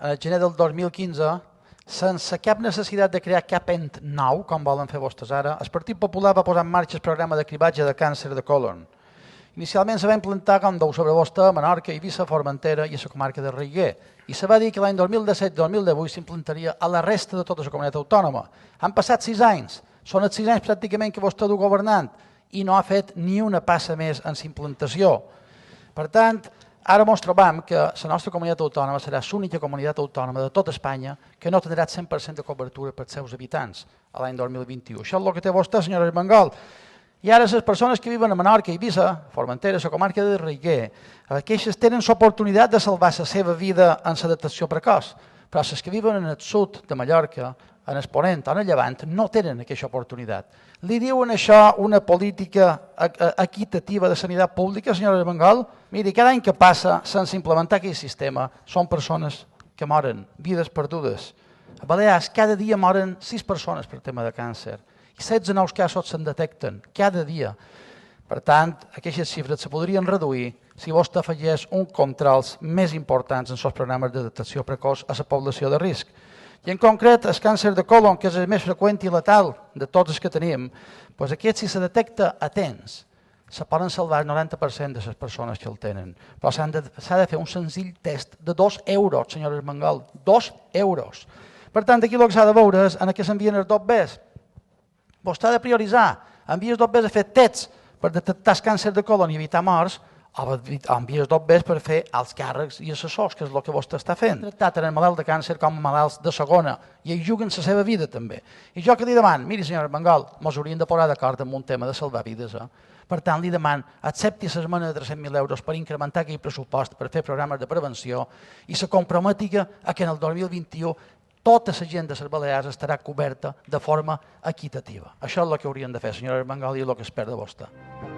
el gener del 2015, sense cap necessitat de crear cap ent nou, com volen fer vostès ara, el Partit Popular va posar en marxa el programa de cribatge de càncer de colon. Inicialment se va implantar, com deu saber vostè, a Menorca, Eivissa, Formentera i a la comarca de Reguer. I se va dir que l'any 2017-2018 s'implantaria a la resta de tota la comunitat autònoma. Han passat 6 anys, són els 6 anys pràcticament que vostè du governant i no ha fet ni una passa més en la implantació. Per tant, ara ens trobam que la nostra comunitat autònoma serà l'única comunitat autònoma de tota Espanya que no tindrà 100% de cobertura per als seus habitants a l'any 2021. Això és el que té vostè, senyora Armengol. I ara les persones que viuen a Menorca, Eivissa, Formentera, la comarca de Reguer, aquestes tenen l'oportunitat de salvar la seva vida en la detecció precoç, però les que viuen en el sud de Mallorca, en el Ponent o en el Llevant, no tenen aquesta oportunitat. Li diuen això una política equitativa de sanitat pública, senyora Armengol? Miri, cada any que passa sense implementar aquell sistema són persones que moren, vides perdudes. A Balears cada dia moren 6 persones per tema de càncer i 16 nous casos se'n detecten cada dia. Per tant, aquestes xifres se podrien reduir si vostè afegís uns controls més importants en els programes de detecció precoç a la població de risc. I en concret, el càncer de colon, que és el més freqüent i letal de tots els que tenim, doncs aquest, si se detecta a temps, se poden salvar el 90% de les persones que el tenen. Però s'ha de fer un senzill test de 2 euros, senyora Armengol, 2 euros. Per tant, aquí el que s'ha de veure és en què s'envien els dobbers. Vostè ha de prioritzar, envia els dobbers a fer tests per detectar el càncer de colon i evitar morts, o envia els dobbers per fer els càrrecs i assessors, que és el que vostè està fent. Tractar tant el malalt de càncer com malalts de segona, i ells juguen la seva vida també. I jo que li demano, miri senyora Armengol, ens hauríem de posar d'acord amb un tema de salvar vides. Per tant, li demano, accepti l'esmena de 300.000 euros per incrementar aquell pressupost, per fer programes de prevenció, i se comprometi que en el 2021 tota la gent de les Balears estarà coberta de forma equitativa. Això és el que haurien de fer, senyora Armengol, i és el que espero de vostè.